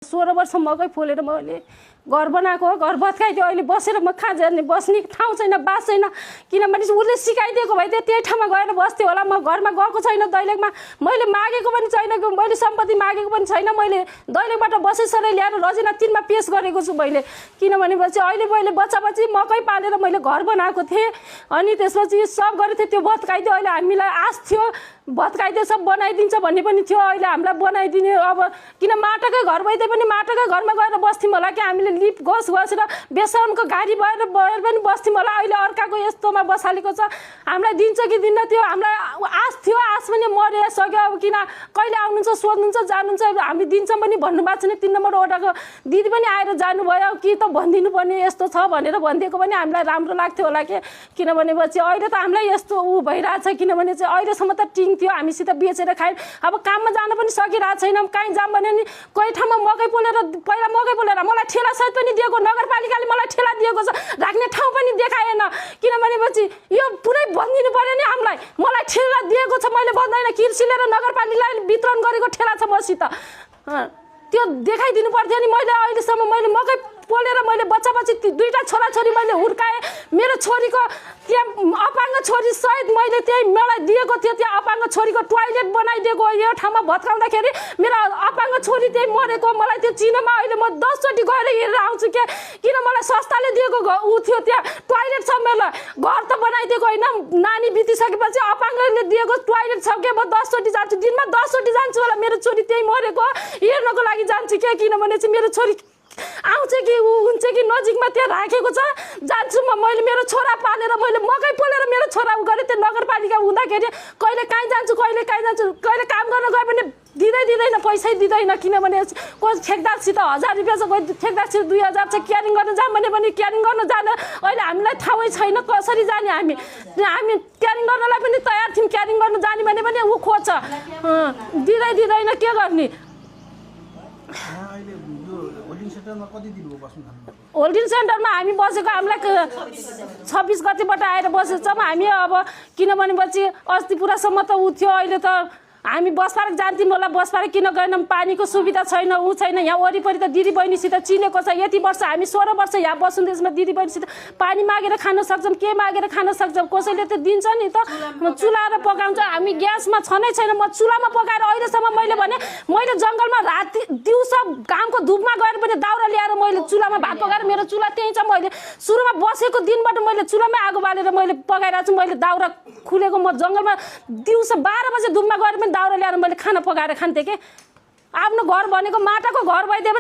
16 वर्ष मकै फोलेर मैले घर बनाएको हो। घर भत्काइदियो। अहिले बसेर म कहाँ जाने, बस्ने ठाउँ छैन, बास छैन। किनभने उसले सिकाइदिएको भए त्यही ठाउँमा गएर बस्थेँ होला। म घरमा गएको छैन। दैलेखमा मैले मागेको पनि छैन, मैले सम्पत्ति मागेको पनि छैन। मैले दैलेखबाट बसेसरै ल्याएर रजिना 3 मा पेश गरेको छु मैले। किनभने अहिले मैले बच्चा मकै पालेर मैले घर बनाएको थिएँ। अनि त्यसपछि सब गरेको थिएँ। त्यो भत्काइदियो। अहिले हामीलाई आश थियो भत्काइदियो सब बनाइदिन्छ भन्ने पनि थियो। अहिले हामीलाई बनाइदिने अब किन माटाकै घर भइदिए पनि माटाकै घरमा गएर बस्थ्यौँ होला कि हामीले लिप घोस घसेर बेसनको गाडी भएर पनि बस्थ्यौँ होला। अहिले अर्काको यस्तोमा बसालेको छ। हामीलाई दिन्छ कि दिन्न त्यो हामीलाई आश थियो। आश पनि मरे सक्यो। अब किन कहिले आउनुहुन्छ सोध्नुहुन्छ जानुहुन्छ हामी दिन्छौँ पनि भन्नुभएको छैन। 3 नम्बर वडाको दिदी पनि आएर जानुभयो कि त भनिदिनु पर्ने यस्तो छ भनेर भनिदिएको पनि हामीलाई राम्रो लाग्थ्यो होला कि। किनभनेपछि अहिले त हामीलाई यस्तो भइरहेछ। किनभने चाहिँ अहिलेसम्म त टिङ थियो हामीसित बेचेर खायौँ। अब काममा जान पनि सकिरहेको छैनौँ। कहीँ जाऊँ भने नि कोही ठाउँमा मकै पोलेर पहिला मकै पोलेर मलाई ठेला सहित पनि दिएको, नगरपालिकाले मलाई ठेला दिएको छ, राख्ने ठाउँ पनि देखाएन। किनभनेपछि यो पुरै भनिदिनु पर्यो नि हामीलाई। मलाई ठेला दिएको छ, मैले भन्दैन कृषिले र नगरपालिकाले वितरण गरेको ठेला छ मसित, त्यो देखाइदिनु पर्थ्यो नि। मैले अहिलेसम्म मैले मकै पोलेर मैले बच्चा 2टा छोराछोरी मैले हुर्काएँ। मेरो छोरीको त्यहाँ अपाङ्ग छोरी सहित मैले त्यही मलाई दिएको थियो। त्यहाँ अपाङ्ग छोरीको टोयलेट बनाइदिएको यो ठाउँमा भत्काउँदाखेरि मेरो अपाङ्ग छोरी त्यही मरेको। मलाई त्यो चिनोमा अहिले म 10 चोटि गएर हेरेर आउँछु के। किन मलाई संस्थाले दिएको ऊ थियो त्यहाँ टोयलेट छ। मेरो घर त बनाइदिएको होइन, नानी बितिसकेपछि अपाङ्गले दिएको टोयलेट छ के। म 10 चोटि जान्छु, दिनमा 10 चोटि जान्छु होला। मेरो छोरी त्यही मरेको हेर्नको लागि जान्छु के। किनभने चाहिँ मेरो छोरी आउँछ कि ऊ हुन्छ कि नजिकमा त्यहाँ राखेको छ जान्छु म। मैले मेरो छोरा पालेर मैले मकै पोलेर मेरो छोरा उ गरेँ। त्यो नगरपालिका हुँदाखेरि कहिले कहीँ जान्छु कहिले कहीँ जान्छु। कहिले काम गर्न गयो भने दिँदैन, पैसै दिँदैन। किनभने कोही ठेकदारसित 1000 रुपियाँ छ, कोही ठेकदारसित 2000 छ। क्यारिङ गर्न जाऊँ भने पनि क्यारिङ गर्न जान अहिले हामीलाई ठाउँै छैन। कसरी जाने हामी क्यारिङ गर्नलाई पनि तयार थियौँ। क्यारिङ गर्न जाने भने पनि ऊ खोज्छ, दिँदैन के गर्ने। होल्डिङ सेन्टरमा हामी बसेको हामीलाई 26 गतिबाट आएर बसेको छौँ हामी। अब किनभनेपछि अस्ति पुरासम्म त ऊ थियो। अहिले त हामी बस पार्क जान्थ्यौँ होला। बस पार्क किन गएनौँ, पानीको सुविधा छैन, ऊ छैन। यहाँ वरिपरि त दिदी बहिनीसित चिनेको छ। यति वर्ष हामी 16 वर्ष यहाँ बस्छौँ। त्यसमा दिदी बहिनीसित पानी मागेर खान सक्छौँ, के मागेर खान सक्छौँ। कसैले त दिन्छ नि त। चुलाएर पकाउँछ, हामी ग्यासमा छनै छैन। म चुलामा पकाएर अहिलेसम्म मैले जङ्गलमा राति दिउँसो घामको धुपमा गएर पनि दाउरा ल्याएर मैले चुलामा भात पकाएर मेरो चुला त्यहीँ छ। मैले सुरुमा बसेको दिनबाट मैले चुलामै आगो बालेर मैले पकाइरहेको छु। मैले दाउरा खुलेको म जङ्गलमा दिउँसो 12 बजे धुपमा गएर पनि दाउरा ल्याएर मैले खाना पकाएर खान्थेँ कि। आफ्नो घर भनेको माटाको घर भइदियो।